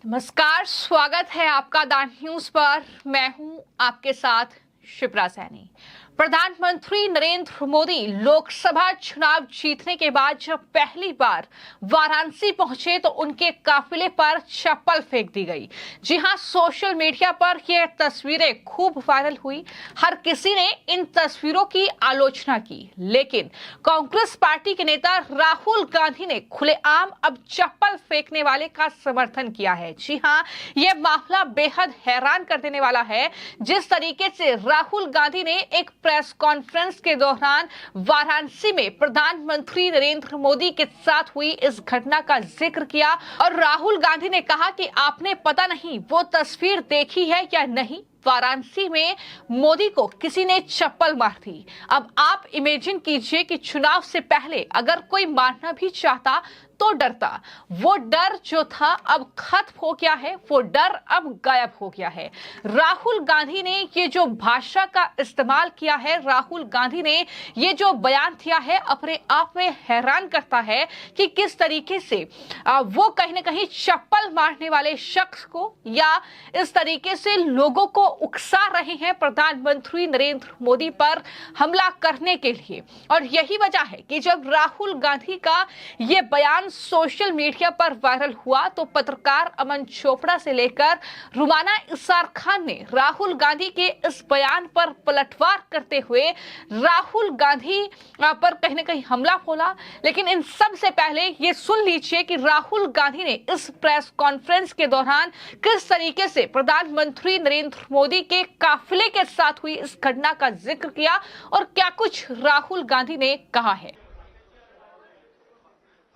नमस्कार, स्वागत है आपका द न्यूज पर। मैं हूं आपके साथ शिप्रा सैनी। प्रधानमंत्री नरेंद्र मोदी लोकसभा चुनाव जीतने के बाद जब पहली बार वाराणसी पहुंचे तो उनके काफिले पर चप्पल फेंक दी गई। जी हां, सोशल मीडिया पर यह तस्वीरें खूब वायरल हुई। हर किसी ने इन तस्वीरों की आलोचना की, लेकिन कांग्रेस पार्टी के नेता राहुल गांधी ने खुलेआम अब चप्पल फेंकने वाले का समर्थन किया है। जी हां, यह मामला बेहद हैरान कर देने वाला है। जिस तरीके से राहुल गांधी ने एक प्रेस कॉन्फ्रेंस के दौरान वाराणसी में प्रधानमंत्री नरेंद्र मोदी के साथ हुई इस घटना का जिक्र किया और राहुल गांधी ने कहा कि आपने पता नहीं वो तस्वीर देखी है या नहीं, वाराणसी में मोदी को किसी ने चप्पल मार दी। अब आप इमेजिन कीजिए कि चुनाव से पहले अगर कोई मारना भी चाहता तो डरता। वो डर जो था अब खत्म हो गया है, वो डर अब गायब हो गया है। राहुल गांधी ने ये जो भाषा का इस्तेमाल किया है, राहुल गांधी ने ये जो बयान दिया है, अपने आप में हैरान करता है कि किस तरीके से वो कहीं ना कहीं चप्पल मारने वाले शख्स को या इस तरीके से लोगों को उकसा रहे हैं प्रधानमंत्री नरेंद्र मोदी पर हमला करने के लिए। और यही वजह है कि जब राहुल गांधी का यह बयान सोशल मीडिया पर वायरल हुआ तो पत्रकार अमन चोपड़ा से लेकर रुमाना इसार खान ने राहुल गांधी के इस बयान पर पलटवार करते हुए राहुल गांधी पर कहीं ना कहीं हमला बोला। लेकिन इन सब से पहले ये सुन लीजिए कि राहुल गांधी ने इस प्रेस कॉन्फ्रेंस के दौरान किस तरीके से प्रधानमंत्री नरेंद्र मोदी के काफिले के साथ हुई इस घटना का जिक्र किया और क्या कुछ राहुल गांधी ने कहा है।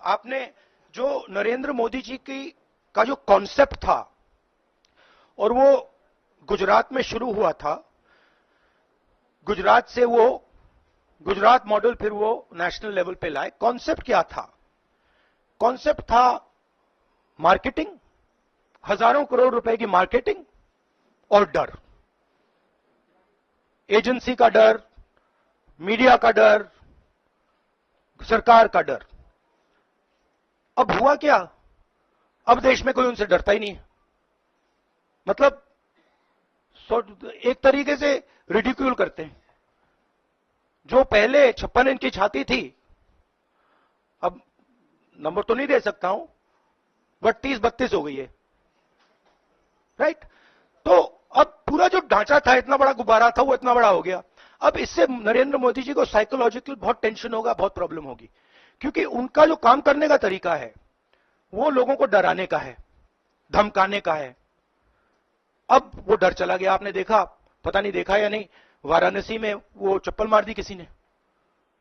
आपने जो नरेंद्र मोदी जी का जो कॉन्सेप्ट था और वो गुजरात में शुरू हुआ था, गुजरात से वो गुजरात मॉडल फिर वो नेशनल लेवल पे लाए। कॉन्सेप्ट क्या था? कॉन्सेप्ट था मार्केटिंग, हजारों करोड़ रुपए की मार्केटिंग और डर, एजेंसी का डर, मीडिया का डर, सरकार का डर। अब हुआ क्या? अब देश में कोई उनसे डरता ही नहीं है। मतलब एक तरीके से रिडिक्यूल करते हैं। जो पहले 56 इंच की छाती थी, अब नंबर तो नहीं दे सकता हूं, बट 30-32 हो गई है, राइट? तो अब पूरा जो ढांचा था, इतना बड़ा गुब्बारा था, वो इतना बड़ा हो गया। अब इससे नरेंद्र मोदी जी को साइकोलॉजिकल बहुत टेंशन होगा, बहुत प्रॉब्लम होगी, क्योंकि उनका जो काम करने का तरीका है वो लोगों को डराने का है, धमकाने का है। अब वो डर चला गया। आपने देखा, पता नहीं देखा या नहीं, वाराणसी में वो चप्पल मार दी किसी ने।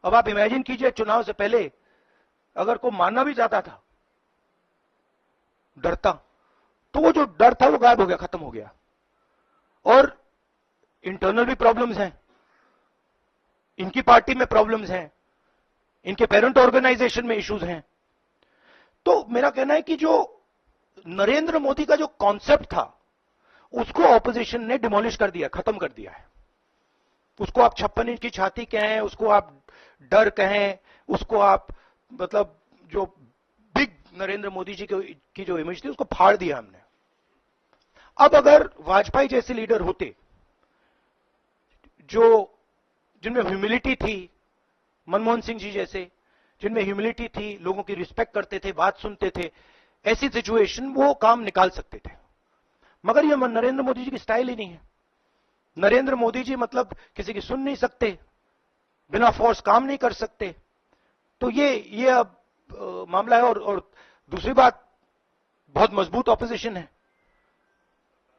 अब आप इमेजिन कीजिए, चुनाव से पहले अगर कोई मारना भी चाहता था, डरता, तो वो जो डर था वो गायब हो गया, खत्म हो गया। और इंटरनल भी प्रॉब्लम्स हैं, इनकी पार्टी में प्रॉब्लम्स हैं, इनके पेरेंट ऑर्गेनाइजेशन में इश्यूज हैं। तो मेरा कहना है कि जो नरेंद्र मोदी का जो कॉन्सेप्ट था उसको ऑपोजिशन ने डिमोलिश कर दिया, खत्म कर दिया है। उसको आप 56 इंच की छाती कहें, उसको आप डर कहें, उसको आप मतलब जो बिग नरेंद्र मोदी जी की जो इमेज थी उसको फाड़ दिया हमने। अब अगर वाजपेयी जैसे लीडर होते जो जिनमें ह्यूमिलिटी थी, मनमोहन सिंह जी जैसे जिनमें ह्यूमिलिटी थी, लोगों की रिस्पेक्ट करते थे, बात सुनते थे, ऐसी सिचुएशन वो काम निकाल सकते थे। मगर ये नरेंद्र मोदी जी की स्टाइल ही नहीं है। नरेंद्र मोदी जी मतलब किसी की सुन नहीं सकते, बिना फोर्स काम नहीं कर सकते। तो ये अब मामला है। और दूसरी बात, बहुत मजबूत ऑपोजिशन है,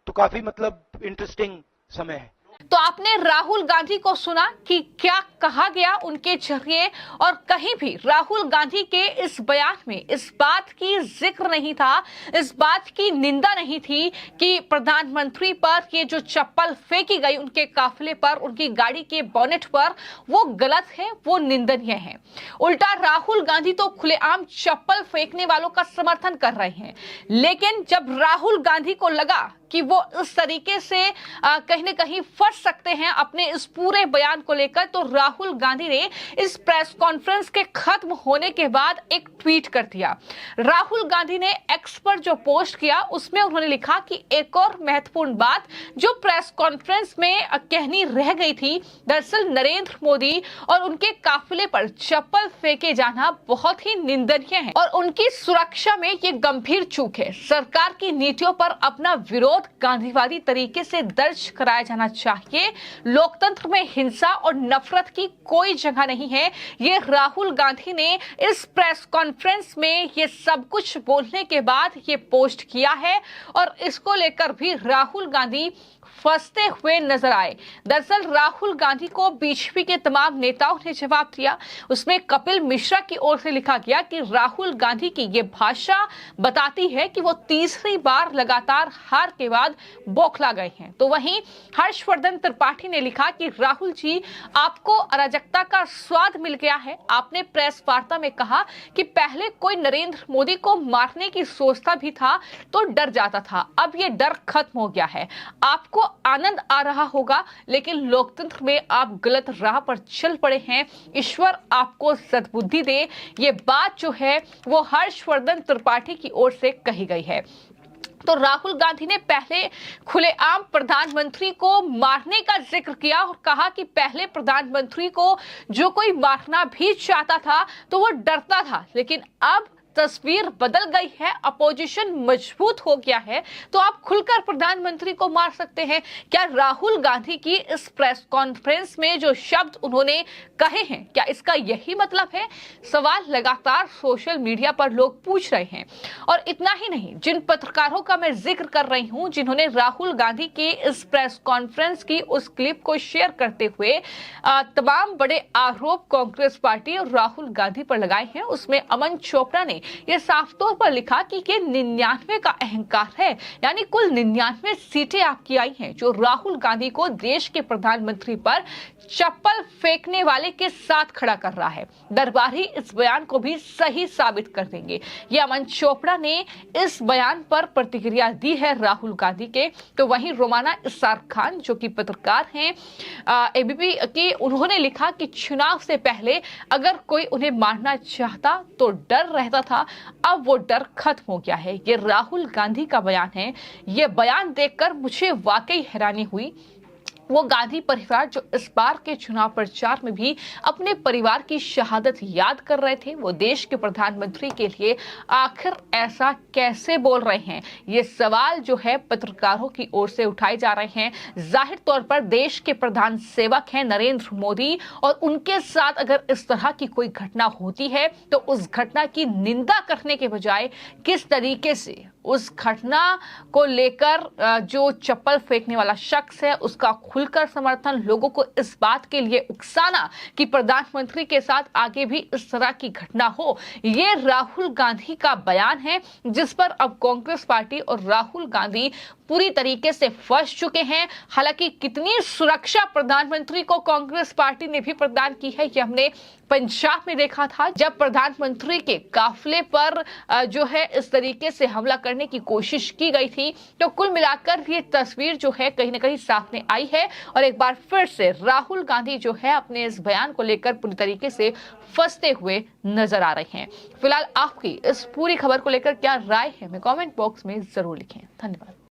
तो काफी मतलब इंटरेस्टिंग समय है। तो आपने राहुल गांधी को सुना कि क्या कहा गया उनके जरिए, और कहीं भी राहुल गांधी के इस बयान में इस बात की जिक्र नहीं था, इस बात की निंदा नहीं थी कि प्रधानमंत्री पर ये जो चप्पल फेंकी गई उनके काफिले पर, उनकी गाड़ी के बोनेट पर, वो गलत है, वो निंदनीय है। उल्टा राहुल गांधी तो खुलेआम चप्पल फेंकने वालों का समर्थन कर रहे हैं। लेकिन जब राहुल गांधी को लगा कि वो इस तरीके से कहीं ना कहीं फंस सकते हैं अपने इस पूरे बयान को लेकर, तो राहुल गांधी ने इस प्रेस कॉन्फ्रेंस के खत्म होने के बाद एक ट्वीट कर दिया। राहुल गांधी ने एक्स पर जो पोस्ट किया उसमें उन्होंने लिखा कि एक और महत्वपूर्ण बात जो प्रेस कॉन्फ्रेंस में कहनी रह गई थी, दरअसल नरेंद्र मोदी और उनके काफिले पर चप्पल फेंके जाना बहुत ही निंदनीय है और उनकी सुरक्षा में ये गंभीर चूक है। सरकार की नीतियों पर अपना विरोध गांधीवादी तरीके से दर्ज कराया जाना चाहिए। लोकतंत्र में हिंसा और नफरत की कोई जगह नहीं है। ये राहुल गांधी ने इस प्रेस कॉन्फ्रेंस में ये सब कुछ बोलने के बाद ये पोस्ट किया है और इसको लेकर भी राहुल गांधी फंसते हुए नजर आए। दरअसल राहुल गांधी को बीजेपी के तमाम नेताओं ने जवाब दिया। उसमें कपिल मिश्रा की ओर से लिखा गया कि राहुल गांधी की ये भाषा बताती है कि वो तीसरी बार लगातार हार के बाद बौखला गए हैं। तो वहीं हर्षवर्धन त्रिपाठी ने लिखा कि राहुल जी, आपको अराजकता का स्वाद मिल गया है। आपने प्रेस वार्ता में कहा कि पहले कोई नरेंद्र मोदी को मारने की सोचता भी था तो डर जाता था, अब ये डर खत्म हो गया है। आपको आनंद आ रहा होगा, लेकिन लोकतंत्र में आप गलत राह पर चल पड़े हैं। ईश्वर आपको सद्बुद्धि दे। ये बात जो है वो हर्षवर्धन त्रिपाठी की ओर से कही गई है। तो राहुल गांधी ने पहले खुलेआम प्रधानमंत्री को मारने का जिक्र किया और कहा कि पहले प्रधानमंत्री को जो कोई मारना भी चाहता था तो वो डरता था, लेकिन अब तस्वीर बदल गई है, अपोजिशन मजबूत हो गया है, तो आप खुलकर प्रधानमंत्री को मार सकते हैं। क्या राहुल गांधी की इस प्रेस कॉन्फ्रेंस में जो शब्द उन्होंने कहे हैं, क्या इसका यही मतलब है? सवाल लगातार सोशल मीडिया पर लोग पूछ रहे हैं। और इतना ही नहीं, जिन पत्रकारों का मैं जिक्र कर रही हूं, जिन्होंने राहुल गांधी की इस प्रेस कॉन्फ्रेंस की उस क्लिप को शेयर करते हुए तमाम बड़े आरोप कांग्रेस पार्टी और राहुल गांधी पर लगाए हैं, उसमें अमन चोपड़ा ने ये साफ तौर पर लिखा कि ये 99 का अहंकार है, यानी कुल 99 सीटें आपकी आई हैं, जो राहुल गांधी को देश के प्रधानमंत्री पर चप्पल फेंकने वाले के साथ खड़ा कर रहा है। दरबारी इस बयान को भी सही साबित कर देंगे। ये अमन चोपड़ा ने इस बयान पर प्रतिक्रिया दी है राहुल गांधी के। तो वहीं रोमाना इसार खान जो कि पत्रकार हैं एबीपी के, उन्होंने लिखा कि चुनाव से पहले अगर कोई उन्हें मारना चाहता तो डर रहता था, अब वो डर खत्म हो गया है। ये राहुल गांधी का बयान है। ये बयान देखकर मुझे वाकई हैरानी हुई। वो गांधी परिवार जो इस बार के चुनाव प्रचार में भी अपने परिवार की शहादत याद कर रहे थे, वो देश के प्रधानमंत्री के लिए आखिर ऐसा कैसे बोल रहे हैं? ये सवाल जो है पत्रकारों की ओर से उठाए जा रहे हैं। जाहिर तौर पर देश के प्रधान सेवक हैं नरेंद्र मोदी, और उनके साथ अगर इस तरह की कोई घटना होती है तो उस घटना की निंदा करने के बजाय किस तरीके से उस घटना को लेकर जो चप्पल फेंकने वाला शख्स है उसका खुलकर समर्थन, लोगों को इस बात के लिए उकसाना कि प्रधानमंत्री के साथ आगे भी इस तरह की घटना हो, ये राहुल गांधी का बयान है, जिस पर अब कांग्रेस पार्टी और राहुल गांधी पूरी तरीके से फंस चुके हैं। हालांकि कितनी सुरक्षा प्रधानमंत्री को कांग्रेस पार्टी ने भी प्रदान की है, ये हमने पंजाब में देखा था, जब प्रधानमंत्री के काफिले पर जो है इस तरीके से हमला करने की कोशिश की गई थी। तो कुल मिलाकर ये तस्वीर जो है कहीं ना कहीं सामने आई है, और एक बार फिर से राहुल गांधी जो है अपने इस बयान को लेकर पूरी तरीके से फंसते हुए नजर आ रहे हैं। फिलहाल आपकी इस पूरी खबर को लेकर क्या राय है, हमें कमेंट बॉक्स में जरूर लिखें। धन्यवाद।